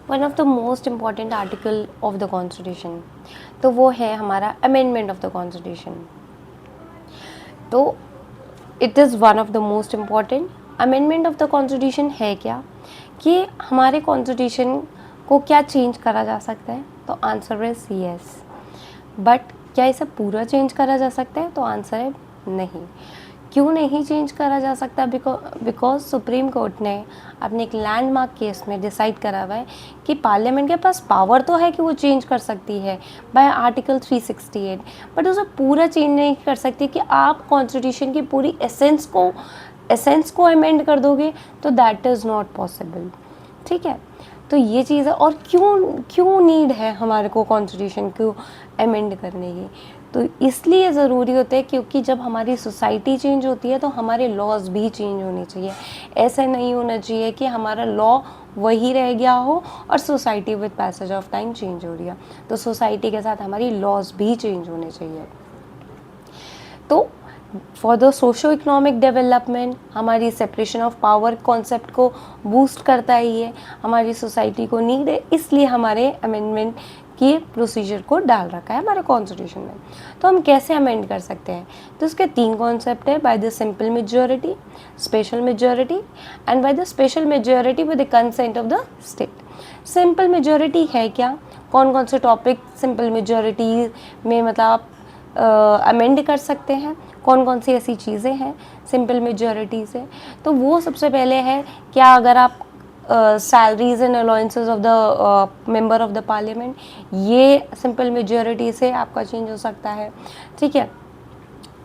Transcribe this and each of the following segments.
One of the most important article of the constitution, तो वो है हमारा अमेंडमेंट ऑफ द कॉन्स्टिट्यूशन। तो it is one of the most important. Amendment of the constitution है क्या, कि हमारे कॉन्स्टिट्यूशन को क्या चेंज करा जा सकता है, तो आंसर इज यस। बट क्या इसे पूरा चेंज करा जा सकता है, तो आंसर है नहीं। क्यों नहीं चेंज करा जा सकता? बिकॉज सुप्रीम कोर्ट ने अपने एक लैंडमार्क केस में डिसाइड करा हुआ है कि पार्लियामेंट के पास पावर तो है कि वो चेंज कर सकती है बाय आर्टिकल 368, बट उसे पूरा चेंज नहीं कर सकती। कि आप कॉन्स्टिट्यूशन की पूरी एसेंस को अमेंड कर दोगे, तो दैट इज़ नॉट पॉसिबल। ठीक है, तो ये चीज़ है। और क्यों नीड है हमारे को कॉन्स्टिट्यूशन को अमेंड करने की? तो इसलिए ज़रूरी होता है क्योंकि जब हमारी सोसाइटी चेंज होती है तो हमारे लॉज भी चेंज होने चाहिए। ऐसा नहीं होना चाहिए कि हमारा लॉ वही रह गया हो और society with passage of time change हो रही है। तो सोसाइटी के साथ हमारी लॉज भी चेंज होने चाहिए। तो for the socio economic development हमारी सेपरेशन ऑफ पावर कॉन्सेप्ट को बूस्ट करता है, ये हमारी सोसाइटी को नीड है, इसलिए हमारे अमेंडमेंट की प्रोसीजर को डाल रखा है हमारे कॉन्स्टिट्यूशन में। तो हम कैसे अमेंड कर सकते हैं? तो इसके 3 कॉन्सेप्ट है, by the simple majority, special majority and by the special majority with the consent of the state. Simple majority है क्या? कौन कौन से टॉपिक सिंपल मेजॉरिटी में मतलब आप अमेंड कर सकते हैं, कौन कौन सी ऐसी चीज़ें हैं सिंपल मेजॉरिटी से? तो वो सबसे पहले है, क्या अगर आप salaries and allowances of the member of the parliament, ये सिंपल मेजॉरिटी से आपका चेंज हो सकता है। ठीक है,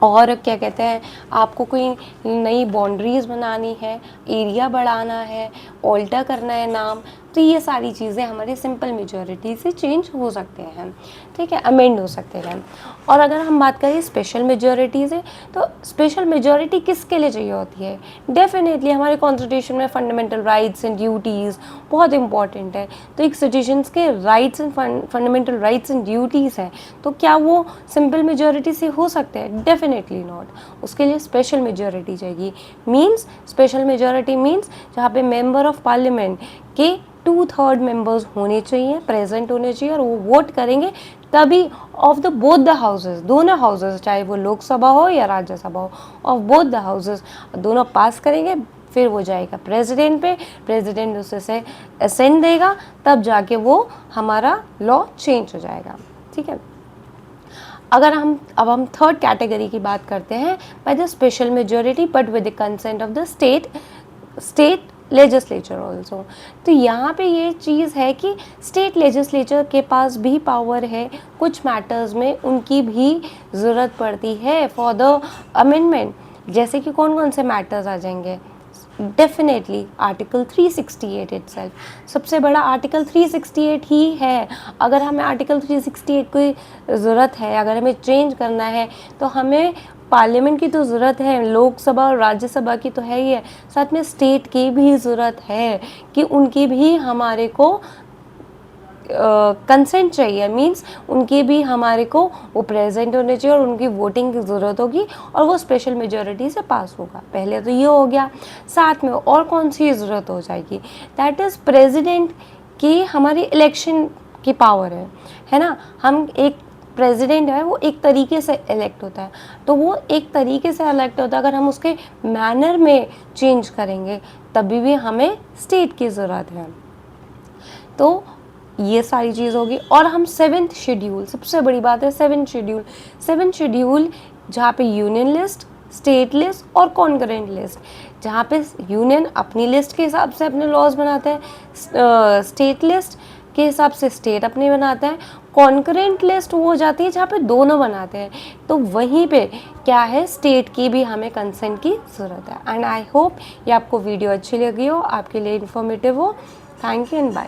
और क्या कहते हैं, आपको कोई नई बाउंड्रीज़ बनानी है, एरिया बढ़ाना है, ऑल्टर करना है नाम, तो ये सारी चीज़ें हमारी सिंपल मेजॉरिटी से चेंज हो सकते हैं। ठीक है, अमेंड हो सकते हैं। और अगर हम बात करें स्पेशल मेजॉरिटी से, तो स्पेशल मेजॉरिटी किसके लिए चाहिए होती है? डेफिनेटली हमारे कॉन्स्टिट्यूशन में फंडामेंटल राइट्स एंड ड्यूटीज़ बहुत इंपॉर्टेंट है। तो एक सिटीजन्स के rights and fundamental rights and duties हैं, तो क्या वो सिंपल मेजॉरिटी से हो सकते हैं? Definitely not. उसके लिए स्पेशल मेजॉरिटी चाहिए। मीन्स स्पेशल मेजॉरिटी मीन्स जहाँ पे मेंबर ऑफ पार्लियामेंट के 2/3 मेंबर्स होने चाहिए, प्रेजेंट होने चाहिए, और वो वोट करेंगे तभी of the both the houses, दोनों हाउसेस, चाहे वो लोकसभा हो या राज्यसभा हो, ऑफ बोथ द हाउसेस दोनों पास करेंगे। फिर वो जाएगा प्रेसिडेंट पे, प्रेसिडेंट उससे असेंट देगा, तब जाके वो हमारा लॉ चेंज हो जाएगा। ठीक है, अगर हम थर्ड कैटेगरी की बात करते हैं, by the special majority but with the consent of the state legislature also. तो यहाँ पे ये चीज़ है कि स्टेट लेजिस्लेचर के पास भी पावर है, कुछ मैटर्स में उनकी भी ज़रूरत पड़ती है फॉर द अमेंडमेंट। जैसे कि कौन कौन से मैटर्स आ जाएंगे? डेफिनेटली आर्टिकल 368 इटसेल्फ सबसे बड़ा आर्टिकल 368 ही है। अगर हमें आर्टिकल 368 की ज़रूरत है, अगर हमें चेंज करना है, तो हमें पार्लियामेंट की तो ज़रूरत है, लोकसभा और राज्यसभा की तो है ही है, साथ में स्टेट की भी ज़रूरत है कि उनकी भी हमारे को कंसेंट चाहिए। मींस उनकी भी हमारे को वो प्रेजेंट होने चाहिए और उनकी वोटिंग की ज़रूरत होगी और वो स्पेशल मेजॉरिटी से पास होगा। पहले तो ये हो गया, साथ में और कौन सी ज़रूरत हो जाएगी? दैट इज़ प्रेसिडेंट की हमारी इलेक्शन की पावर है ना। हम एक प्रेसिडेंट है, वो एक तरीके से इलेक्ट होता है, तो वो एक तरीके से इलेक्ट होता है। अगर हम उसके मैनर में चेंज करेंगे तभी भी हमें स्टेट की ज़रूरत है। तो ये सारी चीज़ होगी। और हम 7th शेड्यूल, सबसे बड़ी बात है 7th शेड्यूल जहाँ पे यूनियन लिस्ट, स्टेट लिस्ट और कॉन्करेंट लिस्ट, जहाँ पे यूनियन अपनी लिस्ट के हिसाब से अपने लॉज बनाता है, स्टेट लिस्ट के हिसाब से स्टेट अपने बनाता है, कॉन्करेंट लिस्ट वो हो जाती है जहाँ पे दोनों बनाते हैं। तो वहीं पे क्या है, स्टेट की भी हमें कंसेंट की ज़रूरत है। एंड आई होप ये आपको वीडियो अच्छी लगी हो, आपके लिए इन्फॉर्मेटिव हो। Thank you and bye.